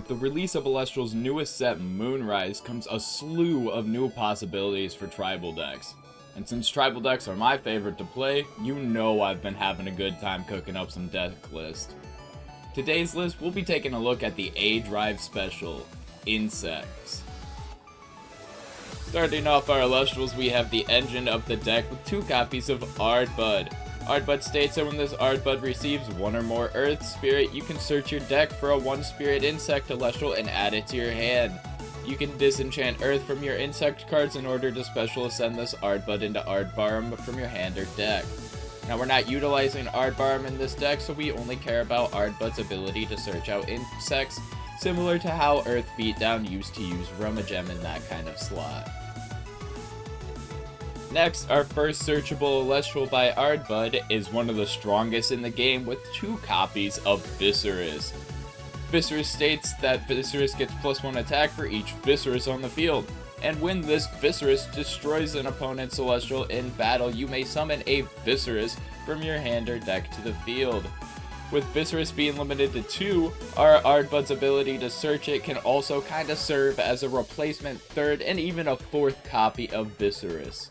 With the release of Elestral's newest set, Moonrise, comes a slew of new possibilities for tribal decks. And since tribal decks are my favorite to play, you know I've been having a good time cooking up some deck list. Today's list, we'll be taking a look at the ADRIVE Special, Insects. Starting off our Elestrals, we have the engine of the deck with 2 copies of Aardbud. Aardbud states that when this Aardbud receives 1 or more Earth Spirit, you can search your deck for a 1 Spirit Insect Elestral and add it to your hand. You can disenchant Earth from your Insect cards in order to special ascend this Aardbud into Aardvarm from your hand or deck. Now we're not utilizing Aardvarm in this deck, so we only care about Aardbud's ability to search out insects, similar to how Earth Beatdown used to use Rumagem in that kind of slot. Next, our first searchable Elestral by Aardbud is one of the strongest in the game with 2 copies of Viscerus. Viscerus states that Viscerus gets +1 attack for each Viscerus on the field, and when this Viscerus destroys an opponent's Celestial in battle, you may summon a Viscerus from your hand or deck to the field. With Viscerus being limited to 2, our Aardbud's ability to search it can also kinda serve as a replacement 3rd and even a 4th copy of Viscerus.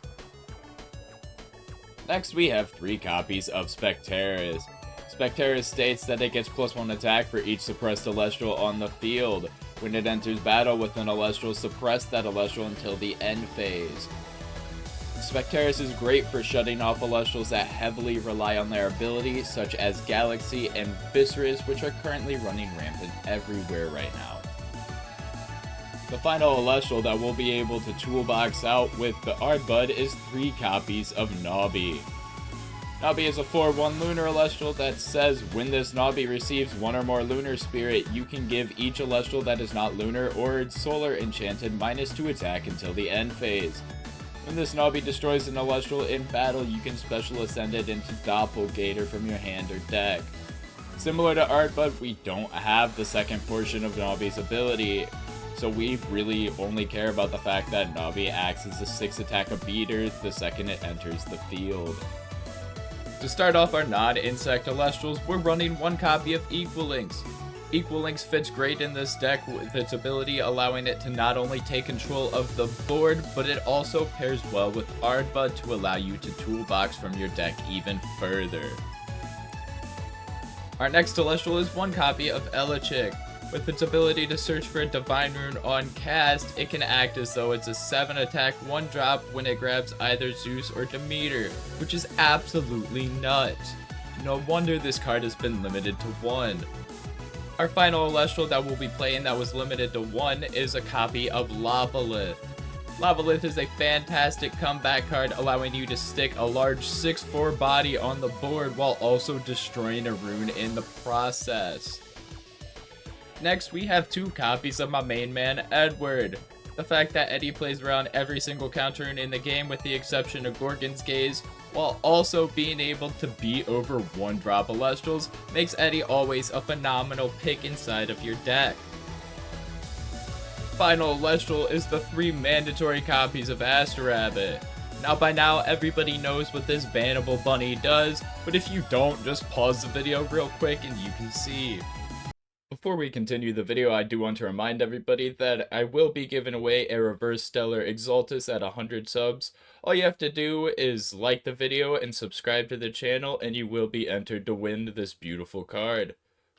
Next, we have 3 copies of Specterus. Specterus states that it gets +1 attack for each suppressed Elestral on the field. When it enters battle with an Elestral, suppress that Elestral until the end phase. Specterus is great for shutting off Elestrals that heavily rely on their ability, such as Galaxy and Viscerus, which are currently running rampant everywhere right now. The final Elestral that we'll be able to toolbox out with the Aardbud is 3 copies of Nobby. Nobby is a 4/1 Lunar Elestral that says when this Nobby receives 1 or more Lunar Spirit, you can give each Elestral that is not Lunar or Solar Enchanted -2 attack until the end phase. When this Nobby destroys an Elestral in battle, you can special ascend it into Doppelgator from your hand or deck. Similar to Aardbud, we don't have the second portion of Nobby's ability, so we really only care about the fact that Nobby acts as a 6 attack beater the second it enters the field. To start off our non-insect Elestrals, we're running 1 copy of Equalinx. Equalinx fits great in this deck with its ability allowing it to not only take control of the board, but it also pairs well with Aardbud to allow you to toolbox from your deck even further. Our next Elestral is 1 copy of Elechick. With its ability to search for a Divine Rune on cast, it can act as though it's a 7 attack 1-drop when it grabs either Zeus or Demeter, which is absolutely nuts. No wonder this card has been limited to 1. Our final Elestral that we'll be playing that was limited to 1 is a copy of Lavalith. Lavalith is a fantastic comeback card allowing you to stick a large 6/4 body on the board while also destroying a rune in the process. Next, we have 2 copies of my main man, Edward. The fact that Eddie plays around every single counter rune in the game with the exception of Gorgon's Gaze, while also being able to beat over 1-drop Elestrals, makes Eddie always a phenomenal pick inside of your deck. Final Elestral is the 3 mandatory copies of Astrabbit. Now by now, everybody knows what this bannable bunny does, but if you don't, just pause the video real quick and you can see. Before we continue the video, I do want to remind everybody that I will be giving away a Reverse Stellar Exaltus at 100 subs. All you have to do is like the video and subscribe to the channel, and you will be entered to win this beautiful card.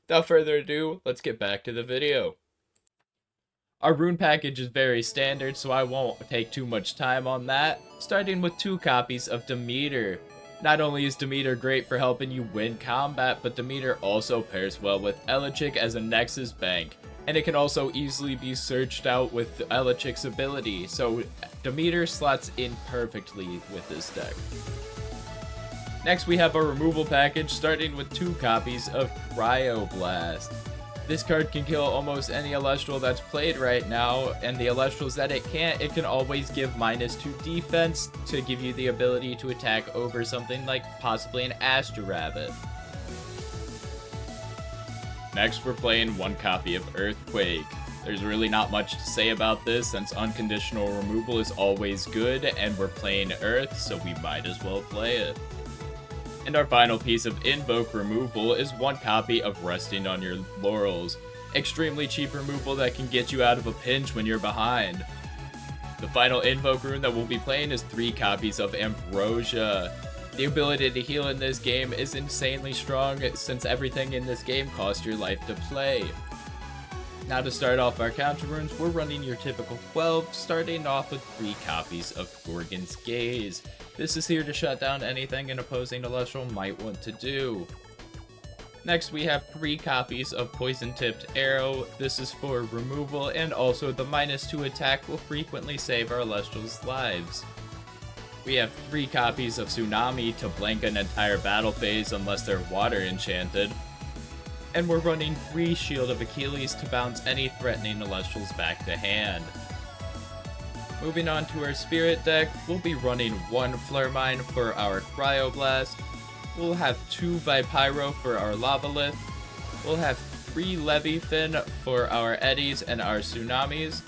Without further ado, let's get back to the video. Our rune package is very standard, so I won't take too much time on that, starting with 2 copies of Demeter. Not only is Demeter great for helping you win combat, but Demeter also pairs well with Elechick as a Nexus bank, and it can also easily be searched out with Elechick's ability, so Demeter slots in perfectly with this deck. Next, we have a removal package starting with 2 copies of Cryoblast. This card can kill almost any Elestral that's played right now, and the Elestrals that it can't, it can always give -2 defense to give you the ability to attack over something like possibly an Astrabbit. Next, we're playing 1 copy of Earthquake. There's really not much to say about this since unconditional removal is always good, and we're playing Earth, so we might as well play it. And our final piece of Invoke removal is 1 copy of Resting on Your Laurels. extremely cheap removal that can get you out of a pinch when you're behind. The final invoke rune that we'll be playing is 3 copies of Ambrosia. The ability to heal in this game is insanely strong since everything in this game costs your life to play. Now to start off our counter runes, we're running your typical 12, starting off with 3 copies of Gorgon's Gaze. This is here to shut down anything an opposing Celestial might want to do. Next we have 3 copies of Poison Tipped Arrow. This is for removal, and also the -2 attack will frequently save our Celestials' lives. We have 3 copies of Tsunami to blank an entire battle phase unless they're water enchanted. And we're running 3 Shield of Achilles to bounce any threatening Celestials back to hand. Moving on to our Spirit deck, we'll be running 1 Flare Mine for our Cryoblast. We'll have 2 Vipyro for our Lavalith. We'll have 3 Leviathan for our Eddies and our Tsunamis.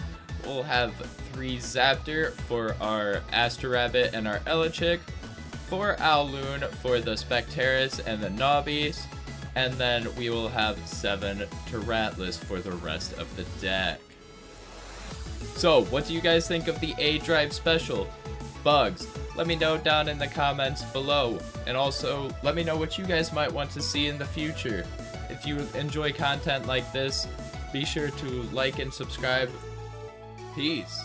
We'll have 3 Zaptor for our Astrabbit and our Elichick. 4 Owloon for the Spectaris and the Nobbies. And then we will have 7 Terratlas for the rest of the deck. So, what do you guys think of the ADRIVE Special? Bugs, let me know down in the comments below. And also, let me know what you guys might want to see in the future. If you enjoy content like this, be sure to like and subscribe. Peace.